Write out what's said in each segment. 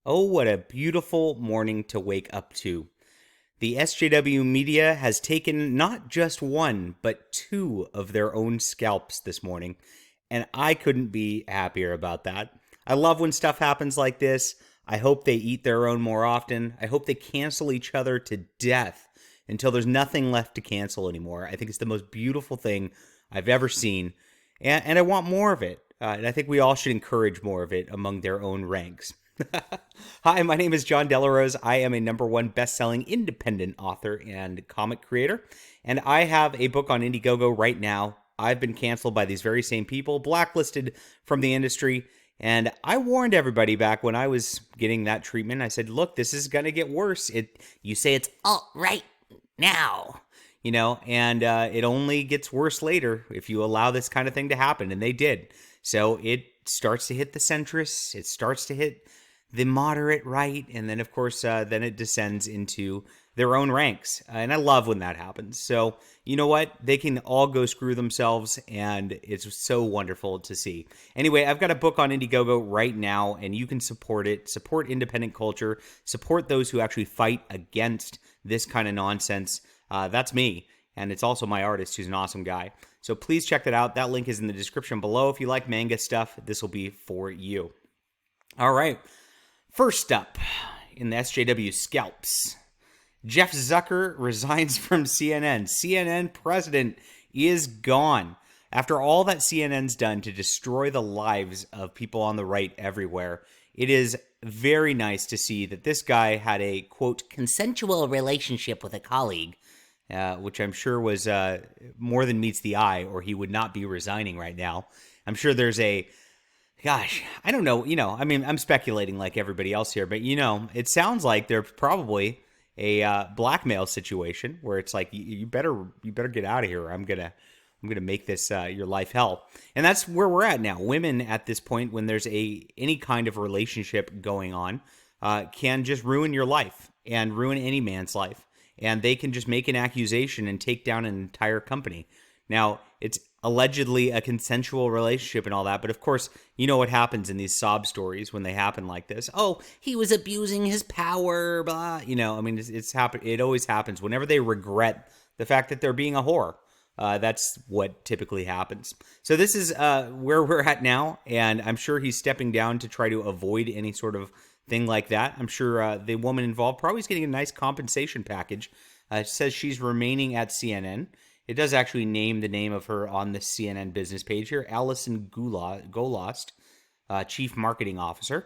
Oh, what a beautiful morning to wake up to. The SJW media has taken not just one, but two of their own scalps this morning, and I couldn't be happier about that. I love when stuff happens like this. I hope they eat their own more often. I hope they cancel each other to death until there's nothing left to cancel anymore. I think it's the most beautiful thing I've ever seen, and I want more of it. And I think we all should encourage more of it among their own ranks. Hi, my name is John Delarose. I am a #1 best-selling independent author and comic creator, and I have a book on Indiegogo right now. I've been canceled by these very same people, blacklisted from the industry, and I warned everybody back when I was getting that treatment. I said, look, this is going to get worse. You say it's all right now, and it only gets worse later if you allow this kind of thing to happen, and they did. So it starts to hit the centrists, it starts to hit the moderate right, and then, of course, then it descends into their own ranks. And I love when that happens. So, you know what? They can all go screw themselves, and it's so wonderful to see. Anyway, I've got a book on Indiegogo right now, and you can support it. Support independent culture. Support those who actually fight against this kind of nonsense. That's me. And it's also my artist, who's an awesome guy. So please check that out. That link is in the description below. If you like manga stuff, this will be for you. All right. First up, in the SJW Scalps, Jeff Zucker resigns from CNN. CNN president is gone. After all that CNN's done to destroy the lives of people on the right everywhere, it is very nice to see that this guy had a, quote, consensual relationship with a colleague, which I'm sure was more than meets the eye, or he would not be resigning right now. I'm sure there's gosh, I don't know. I'm speculating like everybody else here, but it sounds like there's probably a blackmail situation where it's like you better get out of here. I'm gonna make this your life hell, and that's where we're at now. Women at this point, when there's any kind of relationship going on, can just ruin your life and ruin any man's life, and they can just make an accusation and take down an entire company. Now, it's allegedly a consensual relationship and all that, but of course, you know what happens in these sob stories when they happen like this. Oh, he was abusing his power, blah. It's happened. It always happens whenever they regret the fact that they're being a whore. That's what typically happens. So this is where we're at now, and I'm sure he's stepping down to try to avoid any sort of thing like that. I'm sure the woman involved probably is getting a nice compensation package. It says she's remaining at CNN. It does actually name the name of her on the CNN business page here, Allison Golost, Chief Marketing Officer.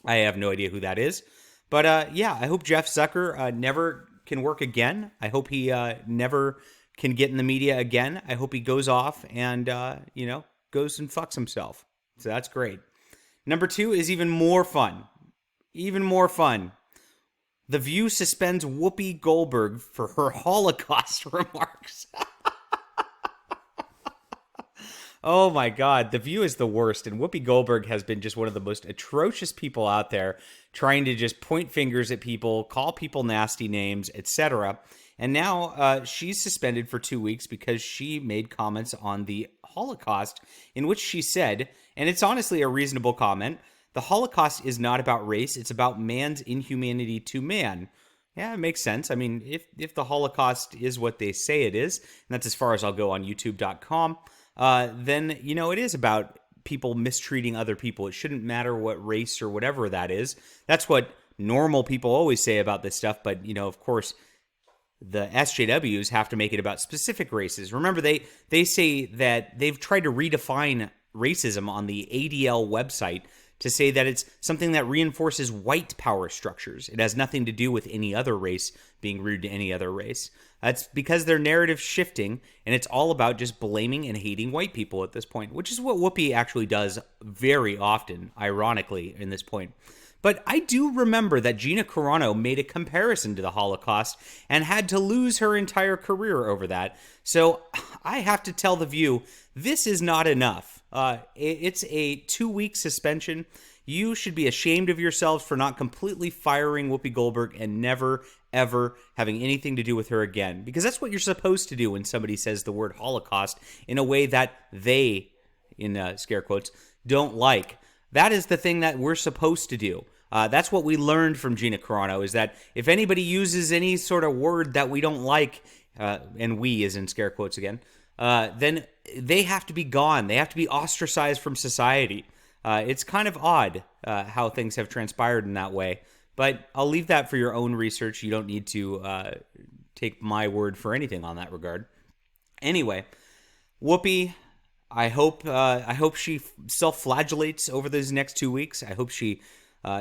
I have no idea who that is. But I hope Jeff Zucker never can work again. I hope he never can get in the media again. I hope he goes off and, goes and fucks himself. So that's great. Number 2 is even more fun. Even more fun. The View suspends Whoopi Goldberg for her Holocaust remarks. Oh my God, The View is the worst, and Whoopi Goldberg has been just one of the most atrocious people out there, trying to just point fingers at people, call people nasty names, etc. And now she's suspended for 2 weeks because she made comments on the Holocaust in which she said, and it's honestly a reasonable comment, the Holocaust is not about race, it's about man's inhumanity to man. Yeah, it makes sense. I mean, if the Holocaust is what they say it is, and that's as far as I'll go on youtube.com, then, it is about people mistreating other people. It shouldn't matter what race or whatever that is. That's what normal people always say about this stuff, but, of course, the SJWs have to make it about specific races. Remember, they say that they've tried to redefine racism on the ADL website to say that it's something that reinforces white power structures. It has nothing to do with any other race being rude to any other race. That's because their narrative's shifting, and it's all about just blaming and hating white people at this point, which is what Whoopi actually does very often, ironically, in this point. But I do remember that Gina Carano made a comparison to the Holocaust and had to lose her entire career over that. So I have to tell The View, this is not enough. It's a 2-week suspension. You should be ashamed of yourselves for not completely firing Whoopi Goldberg and never, ever having anything to do with her again. Because that's what you're supposed to do when somebody says the word Holocaust in a way that they, in scare quotes, don't like. That is the thing that we're supposed to do. That's what we learned from Gina Carano, is that if anybody uses any sort of word that we don't like, and we is in scare quotes again, then they have to be gone. They have to be ostracized from society. It's kind of odd how things have transpired in that way. But I'll leave that for your own research. You don't need to take my word for anything on that regard. Anyway, Whoopi, I hope she self-flagellates over those next 2 weeks. I hope she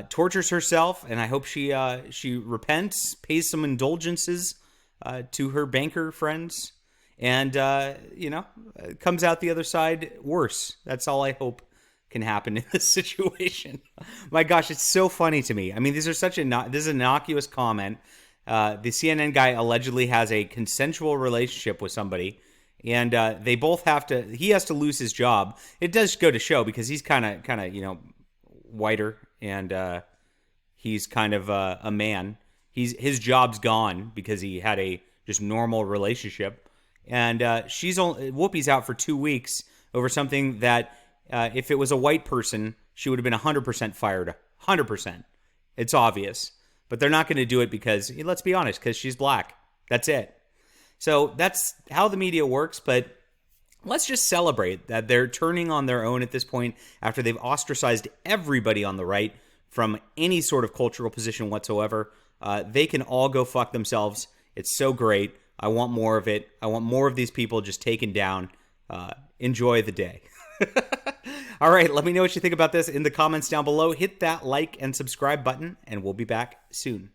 tortures herself, and I hope she repents, pays some indulgences to her banker friends, and comes out the other side worse. That's all I hope can happen in this situation. My gosh, it's so funny to me. I mean, this is an innocuous comment. The CNN guy allegedly has a consensual relationship with somebody, and they both he has to lose his job. It does go to show, because he's kind of whiter, and he's kind of a man. His job's gone because he had a just normal relationship, and Whoopi's out for 2 weeks over something that if it was a white person, she would have been 100% fired. 100%. It's obvious. But they're not going to do it because, let's be honest, because she's black. That's it. So that's how the media works, but let's just celebrate that they're turning on their own at this point after they've ostracized everybody on the right from any sort of cultural position whatsoever. They can all go fuck themselves. It's so great. I want more of it. I want more of these people just taken down. Enjoy the day. All right, let me know what you think about this in the comments down below. Hit that like and subscribe button, and we'll be back soon.